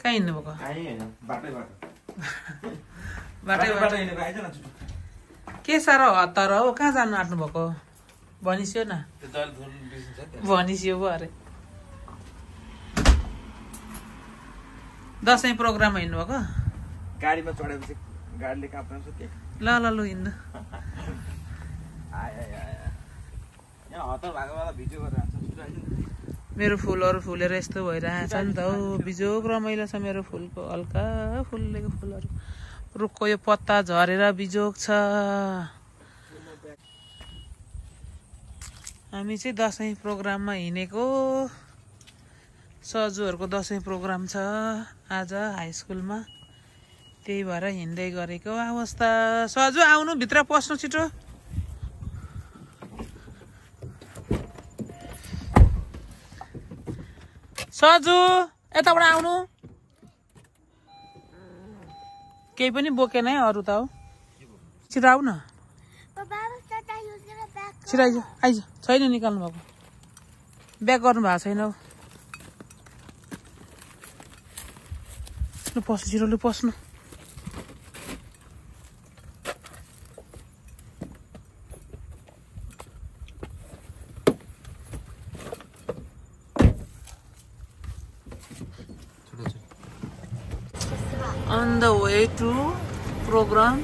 कहाँ हिँड्नुभएको के साह्रो हतार हो कहाँ जानु आँट्नुभएको भनिस्यो न भनिस्यो पो अरे दसैँ प्रोग्राम हिँड्नुभएको गाडीमा चढेपछि गाडीले काप्दैन के ल ल लु हिँड्नु मेरो फुलहरू फुलेर यस्तो भइरहेछ नि त हौ बिजोग रमाइलो छ मेरो फुलको हल्का फुलेको फुलहरू रुखको यो पत्ता झरेर बिजोग छ हामी चाहिँ दसैँ प्रोग्राममा हिँडेको सजुहरूको दसैँ प्रोग्राम छ आज हाई स्कुलमा त्यही भएर हिँड्दै गरेको अवस्था सजु आउनु भित्र पस्नु छिटो सजु यताबाट आउनु केही पनि बोकेन है अरू त हो छिटो आऊ न छिटो आइज आइज छैन निकाल्नु भएको ब्याग गर्नु भएको छैन लु पस्नु छिटो लु पस्नु On the way to program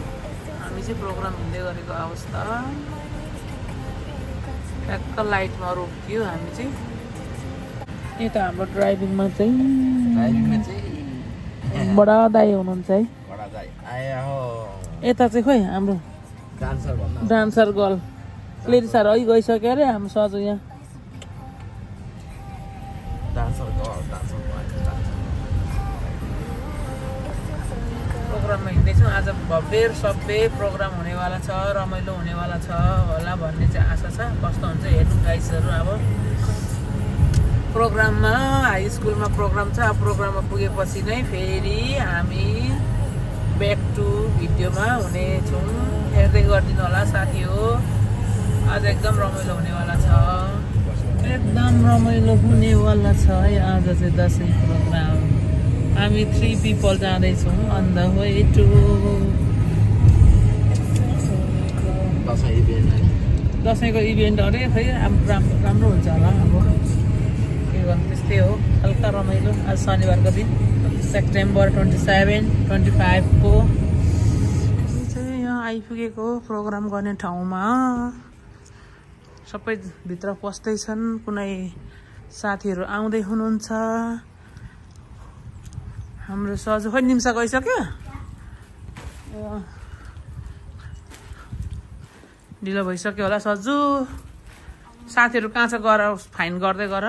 हामी चाहिँ प्रोग्राम हिँड्दै गरेको अवस्था ट्याक्क लाइटमा रोकियो हामी चाहिँ यता हाम्रो ड्राइभिङमा चाहिँ बडा दाइ हुनुहुन्छ है यता चाहिँ खोइ हाम्रो डान्सर गर्ल क्लेरिसाहरू अघि गइसक्यो अरे हाम्रो सजु यहाँ प्रोग्राममा हिँड्दैछौँ आज भव्य सभ्य प्रोग्राम हुनेवाला छ रमाइलो हुनेवाला छ होला भन्ने चाहिँ आशा छ कस्तो हुन्छ हेर्नु गाइसहरू अब प्रोग्राममा हाई स्कुलमा प्रोग्राम छ अब प्रोग्राममा पुगेपछि नै फेरि हामी ब्याक टु भिडियोमा हुनेछौँ हेर्दै गरिदिनु होला साथी हो आज एकदम रमाइलो हुनेवाला छ एकदम रमाइलो हुनेवाला छ है आज चाहिँ दसैँ प्रोग्राम हामी 3 पिपल जाँदैछौँ अन द वे टु दसैँको इभेन्ट अरे खै राम्रो हुन्छ होला अब के गर्नु त्यस्तै हो हल्का रमाइलो आज शनिबारको दिन सेप्टेम्बर 27, 25 को चाहिँ यहाँ आइपुगेको प्रोग्राम गर्ने ठाउँमा सबै भित्र पस्दैछन् कुनै साथीहरू आउँदै हुनुहुन्छ हाम्रो सजु खै निम्सा गइसक्यो ढिलो भइसक्यो होला सजु साथीहरू कहाँ छ गर फाइन गर्दै गर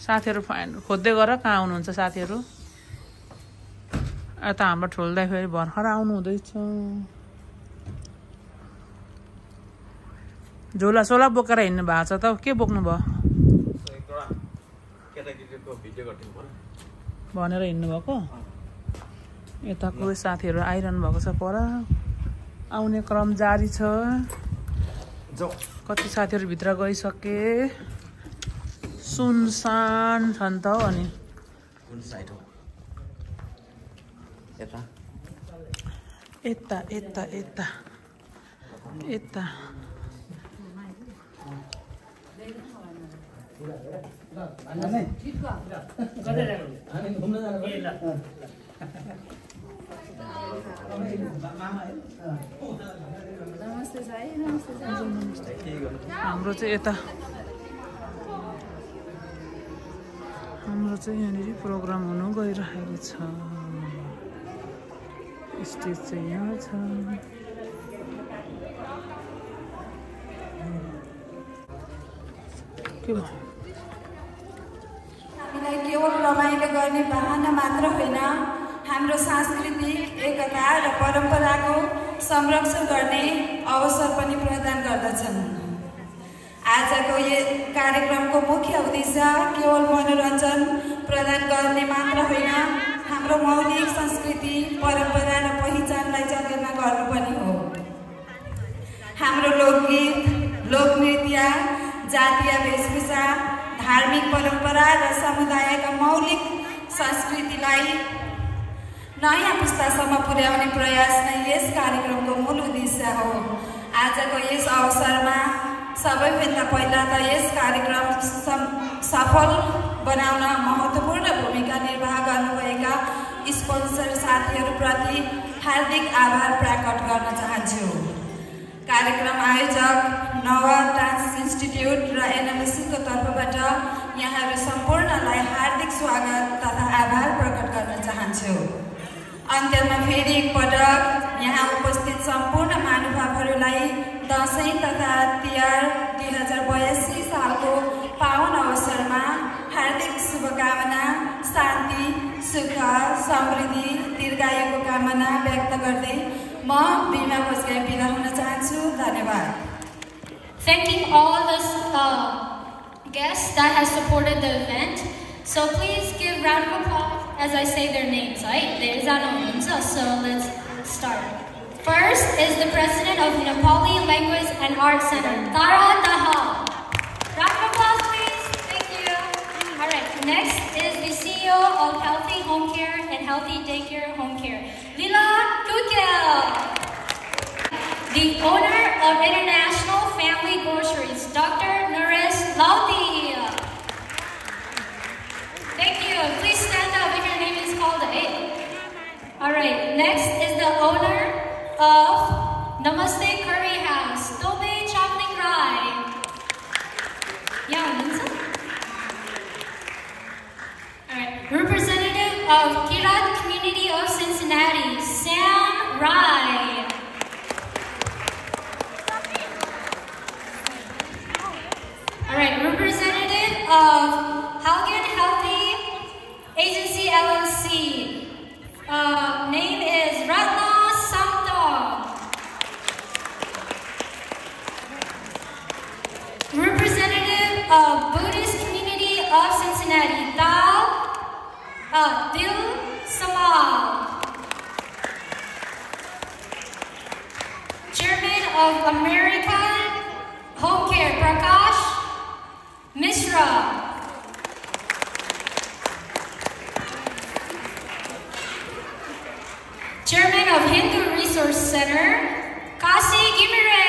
साथीहरू फाइन खोज्दै गर कहाँ आउनुहुन्छ साथीहरू यता हाम्रो ठुल्दै फेरि भर्खर आउनु हुँदैछ झोला सोला बोकेर हिँड्नु भएको छ त के बोक्नु भयो भनेर हिँड्नु भएको यता कोही साथीहरू आइरहनु भएको छ पर आउने क्रम जारी छ कति साथीहरू भित्र गइसके सुनसान छ नि त हो अनि यता यता यता यता यता हाम्रो चाहिँ यता हाम्रो चाहिँ यहाँनिर प्रोग्राम हुनु गइरहेको छ स्टेज चाहिँ यहाँ छ हामीलाई केवल रमाइलो गर्ने बहाना मात्र होइन हाम्रो सांस्कृतिक एकता र परम्पराको संरक्षण गर्ने अवसर पनि प्रदान गर्दछन् आजको यो कार्यक्रमको मुख्य उद्देश्य केवल मनोरञ्जन प्रदान गर्ने मात्र होइन हाम्रो मौलिक संस्कृति परम्परा र पहिचानलाई जगेर्ना गर्नु पनि हो हाम्रो लोकगीत लोकनृत्य जातीय वेशभूषा धार्मिक परम्परा र समुदायका मौलिक संस्कृतिलाई नयाँ पुस्तासम्म पुर्याउने प्रयास नै यस कार्यक्रमको मूल उद्देश्य हो। आजको यस अवसरमा सबैभन्दा पहिला त यस कार्यक्रम सफल बनाउन महत्त्वपूर्ण भूमिका निर्वाह गर्नुभएका स्पोन्सर साथीहरूप्रति हार्दिक आभार प्रकट गर्न चाहन्छु। कार्यक्रम आयोजक नवा डान्स इन्स्टिट्युट र एनएमसीको तर्फबाट यहाँहरू सम्पूर्णलाई हार्दिक स्वागत तथा आभार प्रकट गर्न चाहन्छु। अन्त्यमा फेरि एकपटक यहाँ उपस्थित सम्पूर्ण महानुभावहरूलाई दसैँ तथा तिहार 2082 सालको पावन अवसरमा हार्दिक शुभकामना, शान्ति, सुख, समृद्धि, दीर्घायुको कामना व्यक्त गर्दै म बिमा भोजगाई बिदा हुन चाहन्छु। धन्यवाद। Thanking all the guests that have supported the event. So please give round of applause as I say their names, right? So let's start. First is the president of Nepali Language and Art Center, Tara Dahal. Round of applause, please. Thank you. All right. Next is the CEO of Healthy Home Care and Healthy Daycare Home Care, Lila Kukel. The owner of International Family Groceries, Dr. Naresh Laudi. Thank you. Please stand up if your name is called. All right. Next is the owner of Namaste Curry House, Tobe Chapling Rai. All right. Representative of Kirat Community of Cincinnati, Sam Rai. All right. Representative of Halgan Healthy Agency LLC. Name is Ratna Samto. Representative of Buddhist Community of Cincinnati, Dil Samal. Chairman of American Home Care, Prakash Mishra. Chairman of Hindu Resource Center, Kasi Gimire.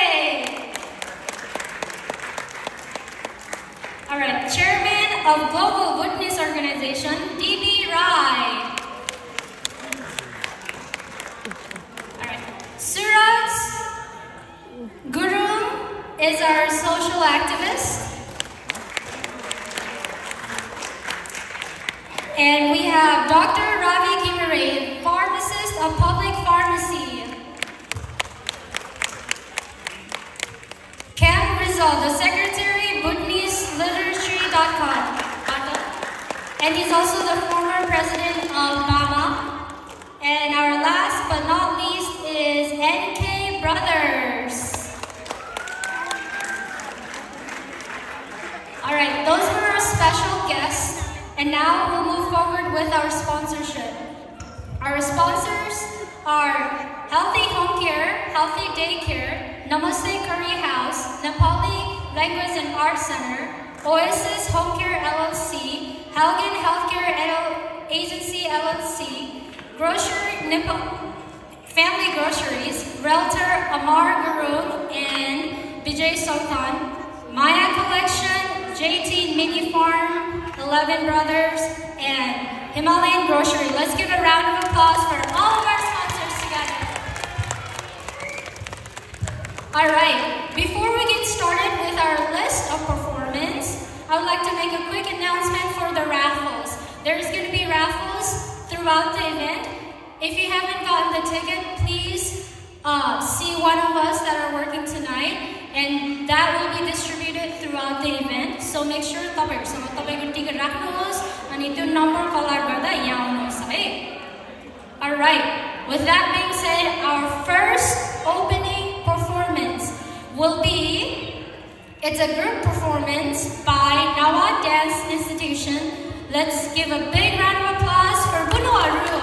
All right, Chairman of Global Witness Organization, DB Rai. All right, Suraj Guru is our social activist. And we have Dr. Ravi Gimire, pharmacist of public pharmacy. Cam Rizal, the secretary, Bhutanese.literature.com. And he's also the former president of BAMA. And our last but not least is NK Brothers. All right, those were our special guests. And now we'll move forward with our sponsorship. Our sponsors are Healthy Home Care, Healthy Daycare, Namaste Curry House, Nepali Language and Art Center, Oasis Home Care LLC, Halgan Healthcare Agency LLC, Family Groceries, Realtor Amar Guru and Vijay Sultan, Maya Collection, JT Mini Farm, 11 Brothers, and Himalayan Grocery. Let's give a round of applause for all of our sponsors together. All right, before we get started with our list of performance, I would like to make a quick announcement for the raffles. There's going to be raffles throughout the event. If you haven't gotten the ticket, please see one of us that are working tonight, and that will be distributed throughout the event. So make sure तपाईँको ticket राख्नुहोस् अनि त्यो number call गर्दा यहाँ आउनुहोस् है। All right. With that being said, our first opening performance will be, it's a group performance by Nawa Dance Institution. Let's give a big round of applause for Bunu Arua.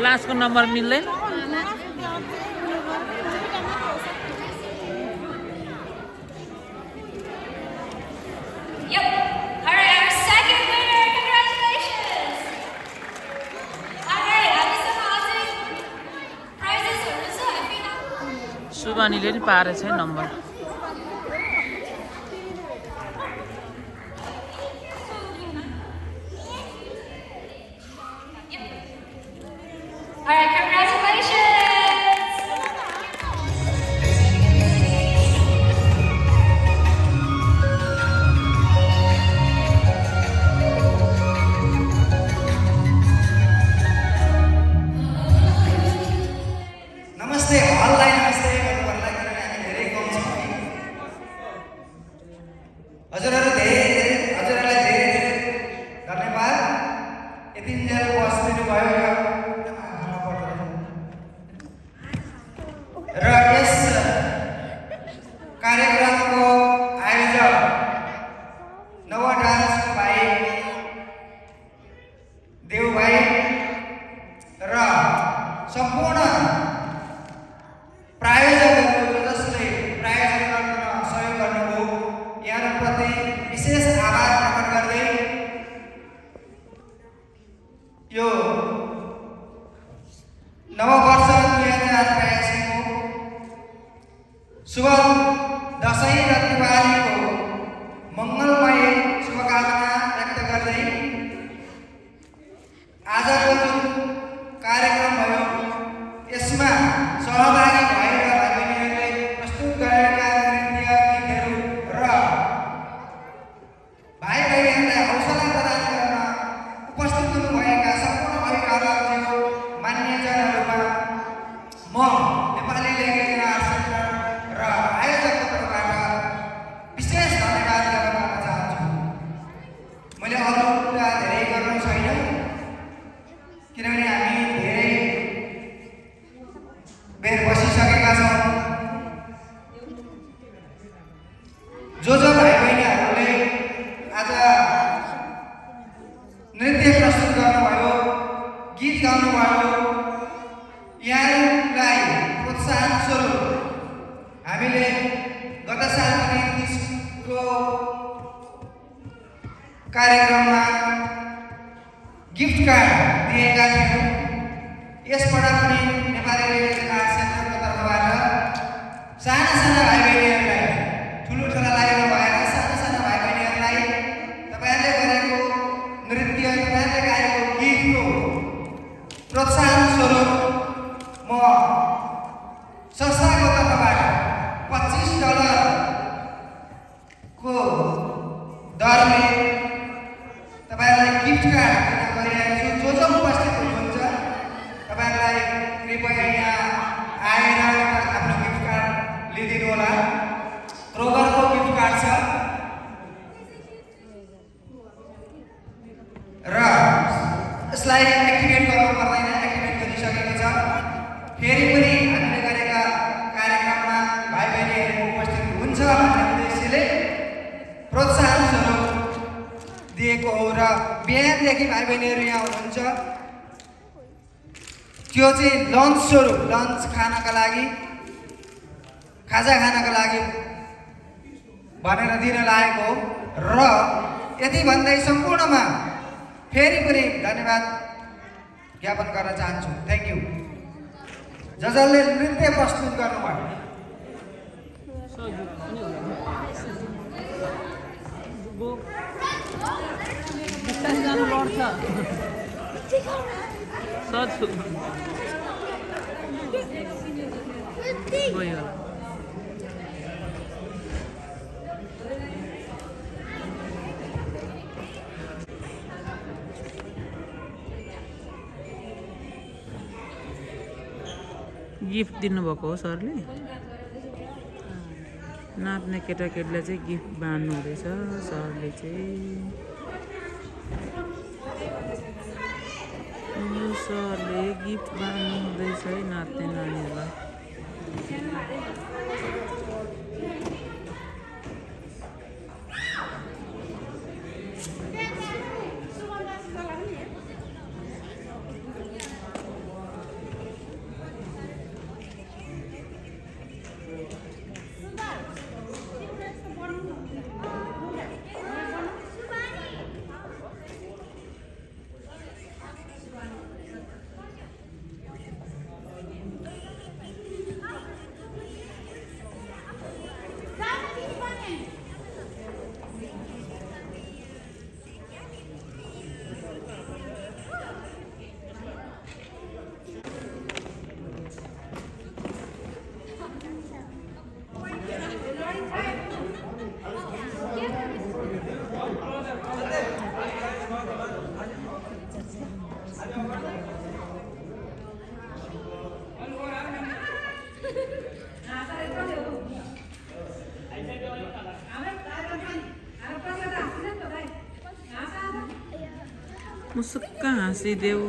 क्लासको number मिल्दैन सुबानीले नि पारेछ number कार्यक्रममा gift card दिएका थियौँ। यसबाट पनि Nepali radio नाच सेन्टरको तर्फबाट साना साना भाइ बहिनीहरूलाई, ठुलोठुलालाई नभएर साना साना भाइ बहिनीहरूलाई तपाईँहरूले गरेको नृत्य, तपाईँहरूले गाएको गीतको प्रोत्साहन स्वरूप म संस्थाको तर्फबाट $25 को दरले तपाईहरुलाई गिफ्ट कार्ड दिन गइरहेको छु। जो उपस्थित हुनुहुन्छ तपाईहरुलाई कृपया यहाँ आएर आफ्नो गिफ्ट कार्ड लिदिनु होला। क्रोगरको गिफ्ट कार्ड छ र यसलाई एक्टिभेट गर्नु पर्दैन, एक्टिभेट गरिसकेको छ। फेरि पनि हामीले गरेका कार्यक्रममा भाइ बहिनीहरु उपस्थित हुन्छ भन्ने उद्देश्यले प्रोत्साहन स्वरूप दिएको हो र बिहानदेखि भाइ बहिनीहरु यहाँ हुनुहुन्छ। त्यो चाहिँ लन्च स्वरूप, लन्च खानका लागि, खाजा खानका लागि भनेर दिन लागेको हो। र यति भन्दै सम्पूर्णमा फेरि पनि धन्यवाद ज्ञापन गर्न चाहन्छु। थ्यांक यू जसले नृत्य प्रस्तुत गर्नुभयो। गिफ्ट दिनुभएको हो सरले। नाच्ने केटाकेटीलाई चाहिँ गिफ्ट बाँड्नु हुँदैछ सरले चाहिँ। सरले गिफ्ट बाँड्नु हुँदैछ है नाच्ने नानीहरूलाई। मुसुक्क हाँसिदेऊ